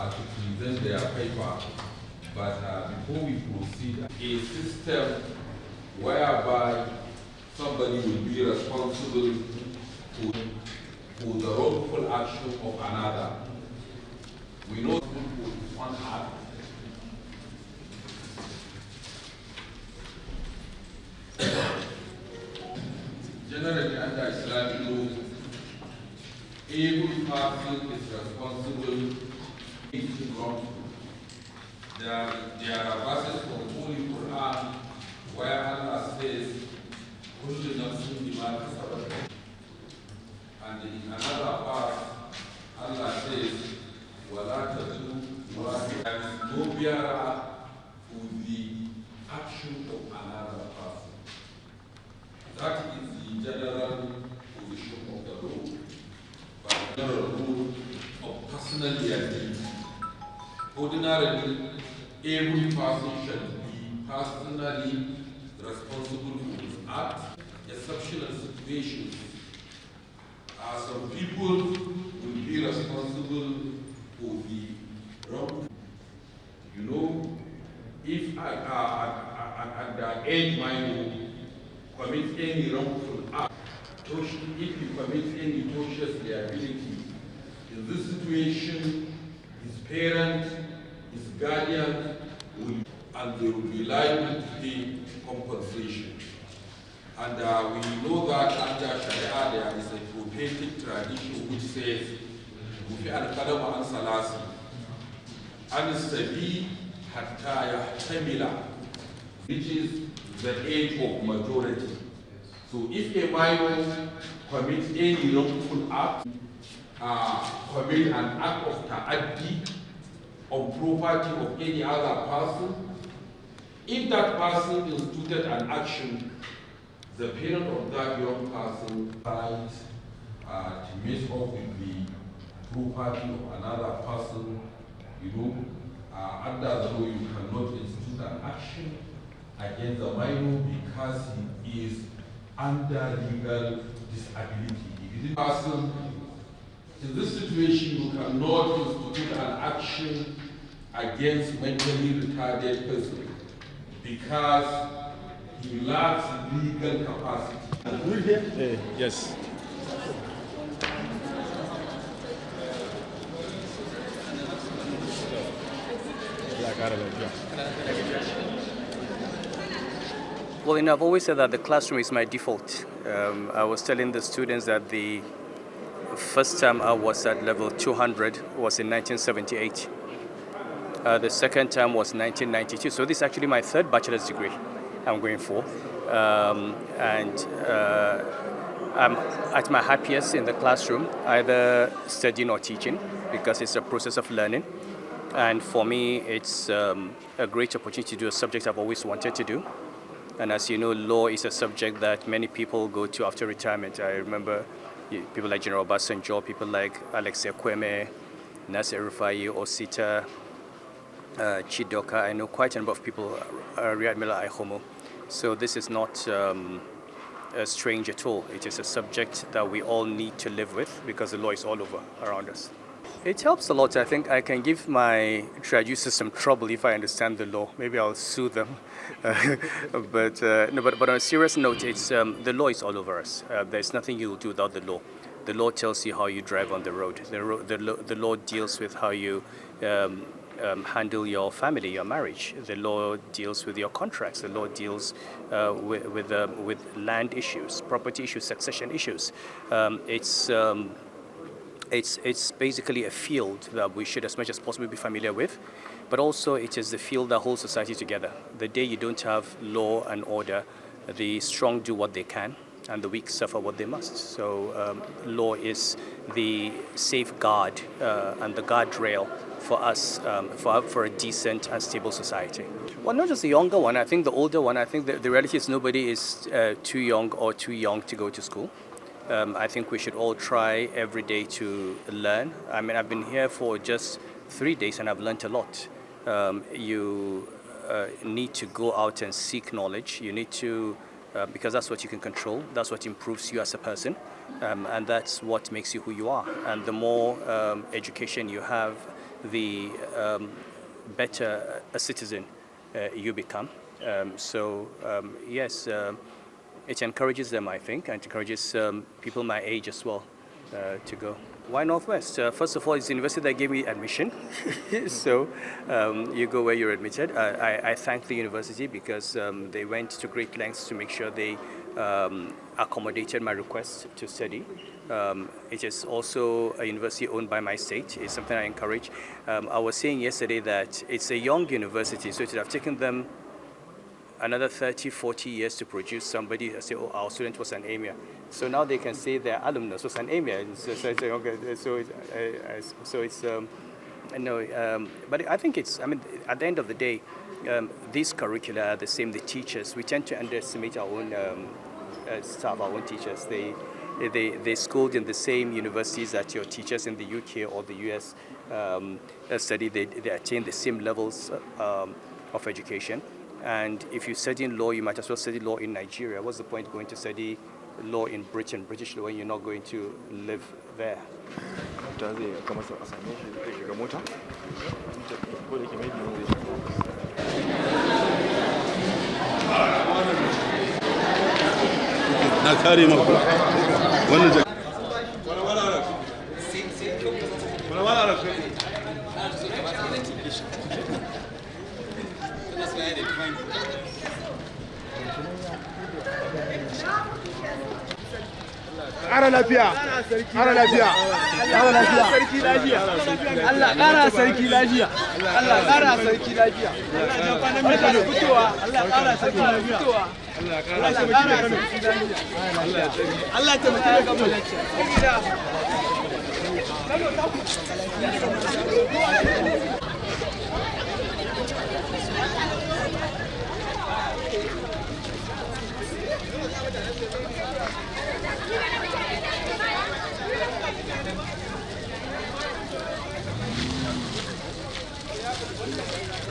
To present their paper, but before we proceed, a system whereby somebody will be responsible for the wrongful action of another. We know one act. Generally, under Islamic law, every person is responsible if wrong. There are verses from Holy Quran where Allah says, "Kullu nafsin bima kasabat." And in another verse, Allah says, "Wala taziru waziratun." There is no bearer for the action of another person. That is the general position of the law. But the general rule of personal liability. Ordinarily, every person should be personally responsible for his act. Exceptional situations, some people will be responsible for the wrong. You know, if at the age minor commit any wrongful act, if you commit any tortious liability, in this situation, his parent, his guardian, and they will be liable to pay compensation. And we know that under Sharia there is a prophetic tradition which says, "Mufi al-qadam an salasi, an sabi hatta yahtamila," which is the age of majority. So if a minor commits any wrongful act, commit an act of ta'addi on property of any other person, if that person instituted an action, the parent of that young person finds to mess up with the property of another person, you know, under the law you cannot institute an action against the minor because he is under legal disability. If it is a person, in this situation you cannot institute an action against mentally retarded person because he lacks legal capacity. Yes. Well, I've always said that the classroom is my default. I was telling the students that the first time I was at level 200 was in 1978. The second time was 1992. So this is actually my third bachelor's degree I'm going for. I'm at my happiest in the classroom, either studying or teaching, because it's a process of learning. And for me, it's a great opportunity to do a subject I've always wanted to do. And as you know, law is a subject that many people go to after retirement. I remember people like General Obasanjo, people like Alex Ekweme, Nasser Rufai, Osita, Chidoka. I know quite a number of people, Riyad Miller Aihomo. So this is not strange at all. It is a subject that we all need to live with because the law is all over around us. It helps a lot. I think I can give my traducers some trouble if I understand the law. Maybe I'll sue them. But on a serious note, it's the law is all over us. There's nothing you'll do without the law. The law tells you how you drive on the road. The law deals with how you handle your family, your marriage. The law deals with your contracts. The law deals with land issues, property issues, succession issues. It's basically a field that we should, as much as possible, be familiar with, but also it is the field that holds society together. The day you don't have law and order, the strong do what they can, and the weak suffer what they must. So law is the safeguard and the guardrail for us, for a decent and stable society. Well, not just the younger one, I think the older one, I think the reality is nobody is too young or too young to go to school. I think we should all try every day to learn. I mean, I've been here for just 3 days and I've learned a lot. You need to go out and seek knowledge. You need to, because that's what you can control. That's what improves you as a person. And that's what makes you who you are. And the more education you have, the better a citizen you become. Yes. It encourages them, I think, and it encourages people my age as well to go. Why Northwest? First of all, it's the university that gave me admission. So you go where you're admitted. I thank the university because they went to great lengths to make sure they accommodated my request to study. It is also a university owned by my state. It's something I encourage. I was saying yesterday that it's a young university, so it would have taken them another 30, 40 years to produce somebody that say, oh, our student was an Emir. So now they can say their alumnus was an Emir. But I think it's, I mean, at the end of the day, these curricula are the same, the teachers. We tend to underestimate our own staff, our own teachers. They schooled in the same universities that your teachers in the UK or the US study. They attain the same levels of education. And if you study in law, you might as well study law in Nigeria. What's the point going to study law in Britain, British law, when you're not going to live there? Ara lafiya, ara lafiya, ara lafiya, sarki lafiya, Allah ƙara sarki lafiya, Allah ƙara sarki lafiya, barka da fitowa, Allah ƙara sarki lafiya, Allah ƙara sarki lafiya, Allah ta mutu daga mulki. Thank you.